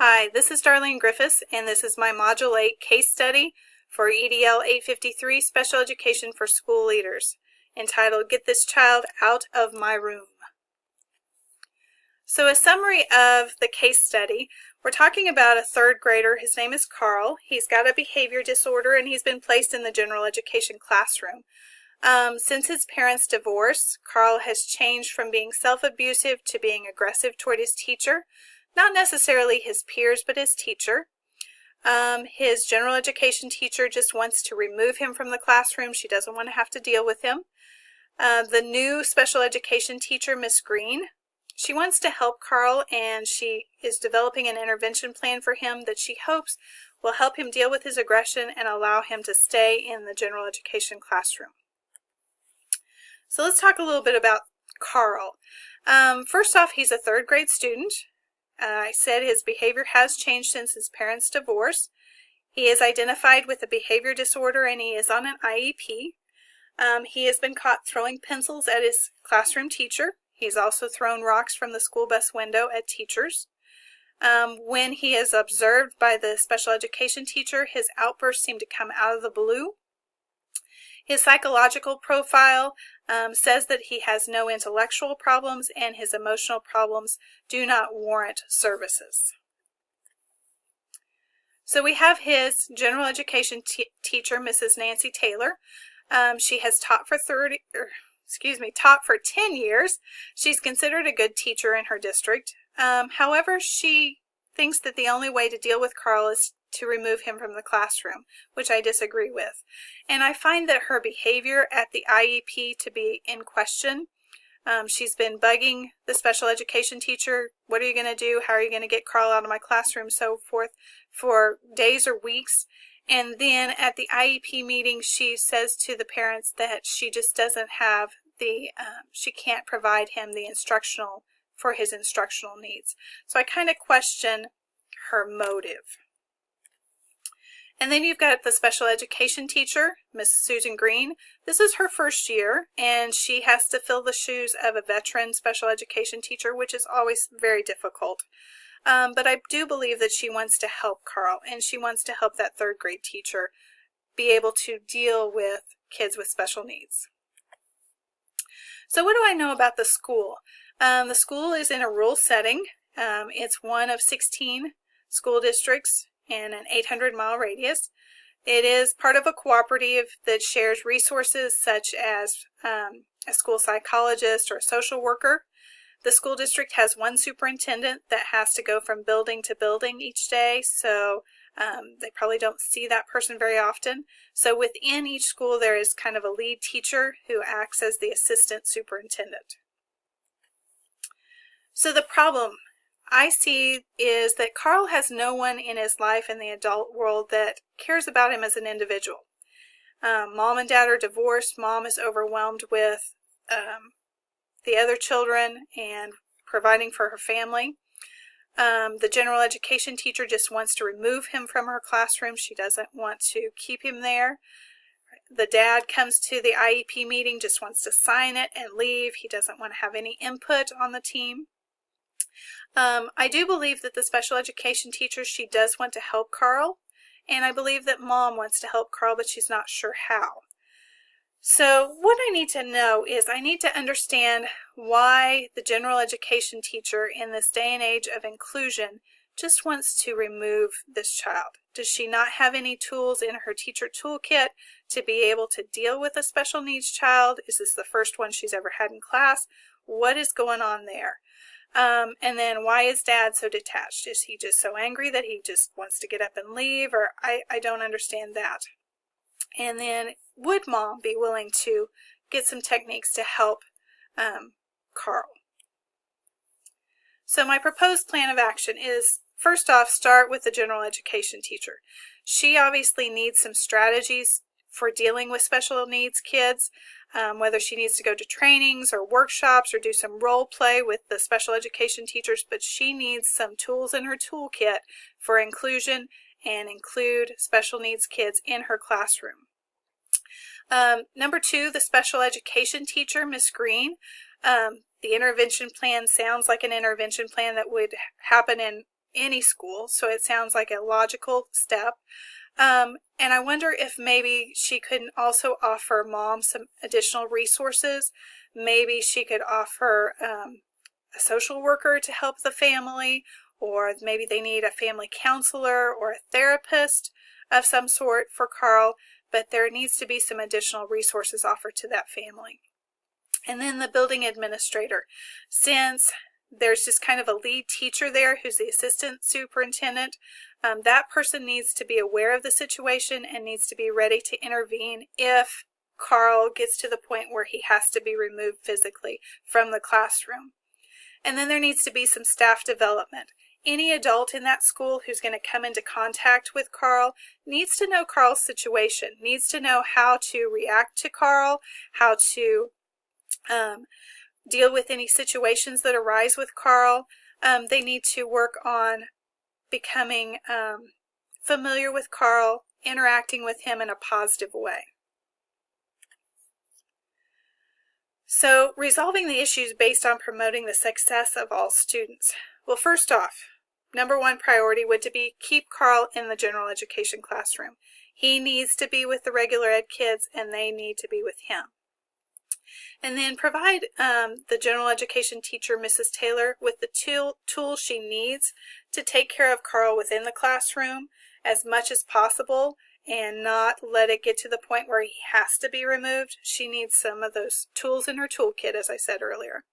Hi, this is Darlene Griffiths, and this is my Module 8 case study for EDL 853 Special Education for School Leaders, entitled Get This Child Out of My Room. So a summary of the case study, we're talking about a third grader. His name is Carl. He's got a behavior disorder, and he's been placed in the general education classroom. Since his parents' divorce, Carl has changed from being self-abusive to being aggressive toward his teacher. Not necessarily his peers, but his teacher. His general education teacher just wants to remove him from the classroom. She doesn't want to have to deal with him. The new special education teacher, Miss Green, she wants to help Carl, and she is developing an intervention plan for him that she hopes will help him deal with his aggression and allow him to stay in the general education classroom. So let's talk a little bit about Carl. First off, he's a third grade student. I said his behavior has changed since his parents' divorce. He is identified with a behavior disorder, and he is on an IEP. He has been caught throwing pencils at his classroom teacher. He's also thrown rocks from the school bus window at teachers. When he is observed by the special education teacher, his outbursts seem to come out of the blue. His psychological profile says that he has no intellectual problems, and his emotional problems do not warrant services. So we have his general education teacher, Mrs. Nancy Taylor. She has taught for 10 years. She's considered a good teacher in her district. However, she thinks that the only way to deal with Carl is to remove him from the classroom, which I disagree with. And I find that her behavior at the IEP to be in question. She's been bugging the special education teacher, what are you going to do, how are you going to get Carl out of my classroom, so forth, for days or weeks. And then at the IEP meeting, she says to the parents that she just doesn't have she can't provide him the for his instructional needs. So I kind of question her motive. And then you've got the special education teacher, Miss Susan Green. This is her first year, and she has to fill the shoes of a veteran special education teacher, which is always very difficult. But I do believe that she wants to help Carl, and she wants to help that third grade teacher be able to deal with kids with special needs. So what do I know about the school? The school is in a rural setting. It's one of 16 school districts in an 800-mile radius. It is part of a cooperative that shares resources such as a school psychologist or a social worker. The school district has one superintendent that has to go from building to building each day, so they probably don't see that person very often. So within each school there is kind of a lead teacher who acts as the assistant superintendent. So the problem I see is that Carl has no one in his life in the adult world that cares about him as an individual. Mom and dad are divorced. Mom is overwhelmed with the other children and providing for her family. The general education teacher just wants to remove him from her classroom. She doesn't want to keep him there. The dad comes to the IEP meeting, just wants to sign it and leave. He doesn't want to have any input on the team. I do believe that the special education teacher, she does want to help Carl, and I believe that mom wants to help Carl, but she's not sure how. So what I need to know is I need to understand why the general education teacher in this day and age of inclusion just wants to remove this child. Does she not have any tools in her teacher toolkit to be able to deal with a special needs child? Is this the first one she's ever had in class? What is going on there? And then why is dad so detached? Is he just so angry that he just wants to get up and leave? Or I don't understand that. And then would mom be willing to get some techniques to help Carl? So my proposed plan of action is, first off, start with the general education teacher. She obviously needs some strategies for dealing with special needs kids, whether she needs to go to trainings or workshops or do some role play with the special education teachers, but she needs some tools in her toolkit for inclusion and include special needs kids in her classroom. Number two, the special education teacher, Miss Green. The intervention plan sounds like an intervention plan that would happen in any school, so it sounds like a logical step. And I wonder if maybe she could also offer mom some additional resources. Maybe she could offer a social worker to help the family, or maybe they need a family counselor or a therapist of some sort for Carl, but there needs to be some additional resources offered to that family. And then the building administrator, since there's just kind of a lead teacher there who's the assistant superintendent, that person needs to be aware of the situation and needs to be ready to intervene if Carl gets to the point where he has to be removed physically from the classroom. And then there needs to be some staff development. Any adult in that school who's going to come into contact with Carl needs to know Carl's situation, needs to know how to react to Carl, how to deal with any situations that arise with Carl. They need to work on becoming familiar with Carl, interacting with him in a positive way. So, resolving the issues based on promoting the success of all students. Well, first off, number one priority would to be keep Carl in the general education classroom. He needs to be with the regular ed kids and they need to be with him. And then provide the general education teacher, Mrs. Taylor, with the tools she needs to take care of Carl within the classroom as much as possible and not let it get to the point where he has to be removed. She needs some of those tools in her toolkit, as I said earlier.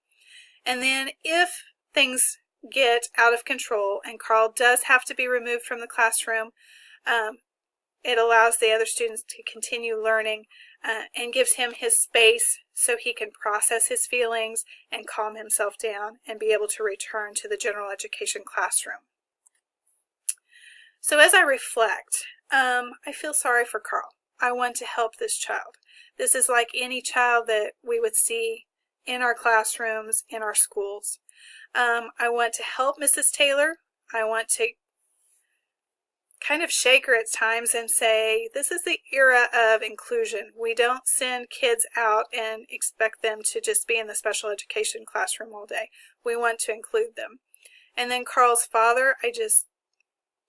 And then if things get out of control and Carl does have to be removed from the classroom, it allows the other students to continue learning and gives him his space so he can process his feelings and calm himself down and be able to return to the general education classroom. So as I reflect, I feel sorry for Carl. I want to help this child. This is like any child that we would see in our classrooms, in our schools. I want to help Mrs. Taylor. I want to kind of shake her at times and say, this is the era of inclusion. We don't send kids out and expect them to just be in the special education classroom all day. We want to include them. And then Carl's father, I just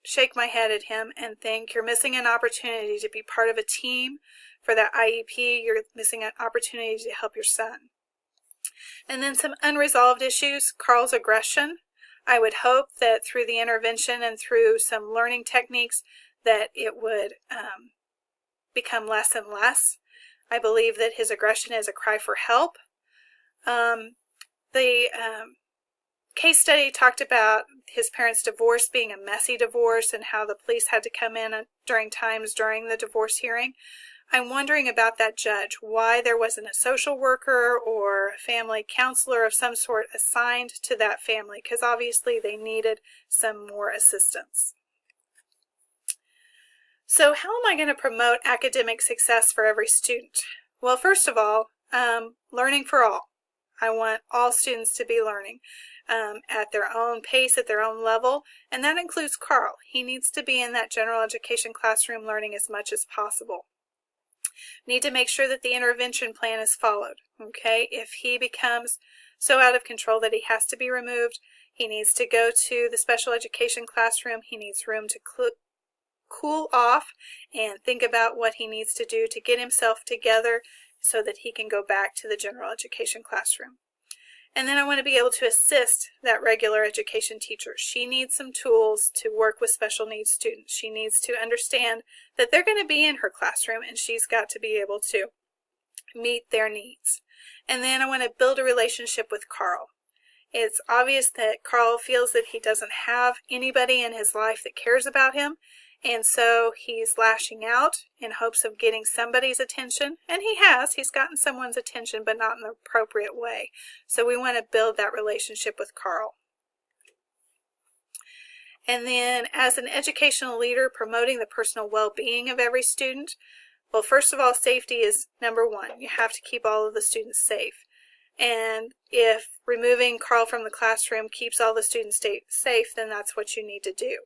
shake my head at him and think, you're missing an opportunity to be part of a team for that IEP. You're missing an opportunity to help your son. And then some unresolved issues, Carl's aggression. I would hope that through the intervention and through some learning techniques that it would become less and less. I believe that his aggression is a cry for help. The case study talked about his parents' divorce being a messy divorce and how the police had to come in during the divorce hearing. I'm wondering about that judge, why there wasn't a social worker or a family counselor of some sort assigned to that family, because obviously they needed some more assistance. So how am I going to promote academic success for every student? Well, first of all, learning for all. I want all students to be learning at their own pace, at their own level, and that includes Carl. He needs to be in that general education classroom learning as much as possible. Need to make sure that the intervention plan is followed, okay? If he becomes so out of control that he has to be removed, he needs to go to the special education classroom. He needs room to cool off and think about what he needs to do to get himself together so that he can go back to the general education classroom. And then I want to be able to assist that regular education teacher. She needs some tools to work with special needs students. She needs to understand that they're going to be in her classroom and she's got to be able to meet their needs. And then I want to build a relationship with Carl. It's obvious that Carl feels that he doesn't have anybody in his life that cares about him, and so he's lashing out in hopes of getting somebody's attention, and he has. He's gotten someone's attention, but not in the appropriate way. So we want to build that relationship with Carl. And then as an educational leader, promoting the personal well-being of every student. Well, first of all, safety is number one. You have to keep all of the students safe. And if removing Carl from the classroom keeps all the students safe, then that's what you need to do.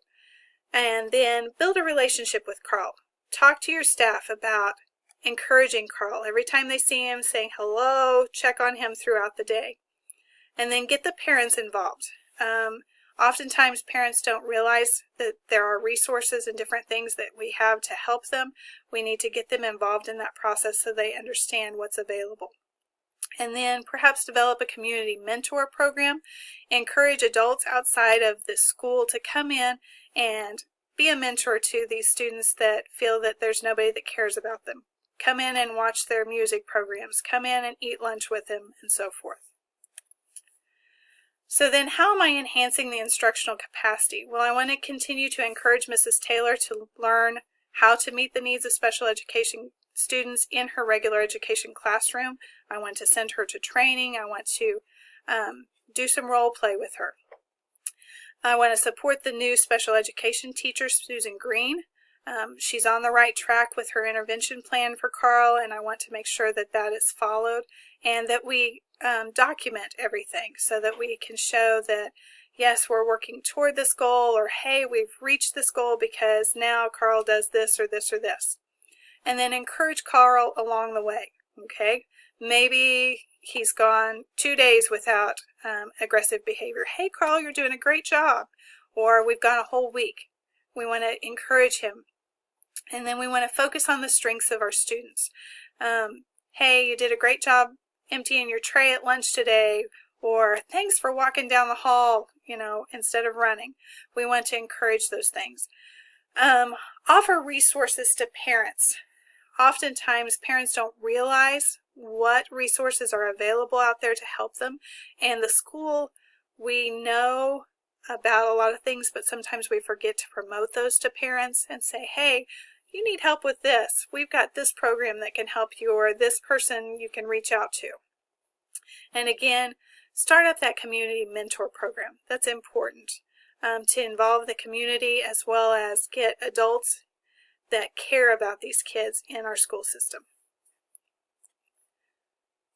And then build a relationship with Carl. Talk to your staff about encouraging Carl. Every time they see him, saying hello, check on him throughout the day. And then get the parents involved. Oftentimes parents don't realize that there are resources and different things that we have to help them. We need to get them involved in that process so they understand what's available. And then perhaps develop a community mentor program. Encourage adults outside of the school to come in and be a mentor to these students that feel that there's nobody that cares about them. Come in and watch their music programs. Come in and eat lunch with them, and so forth. So then how am I enhancing the instructional capacity? Well, I want to continue to encourage Mrs. Taylor to learn how to meet the needs of special education students in her regular education classroom. I want to send her to training. I want to do some role play with her. I want to support the new special education teacher, Susan Green. She's on the right track with her intervention plan for Carl, and I want to make sure that that is followed and that we document everything so that we can show that, yes, we're working toward this goal, or hey, we've reached this goal because now Carl does this or this or this. And then encourage Carl along the way, okay? Maybe he's gone 2 days without aggressive behavior. Hey, Carl, you're doing a great job. Or we've gone a whole week. We want to encourage him. And then we want to focus on the strengths of our students. Hey, you did a great job emptying your tray at lunch today, or thanks for walking down the hall, instead of running. We want to encourage those things. Offer resources to parents. Oftentimes, parents don't realize what resources are available out there to help them. And the school, we know about a lot of things, but sometimes we forget to promote those to parents and say, hey, you need help with this. We've got this program that can help you, or this person you can reach out to. And again, start up that community mentor program. That's important to involve the community as well as get adults that care about these kids in our school system.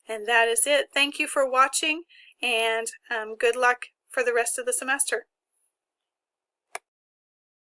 And that is it. Thank you for watching, and good luck for the rest of the semester.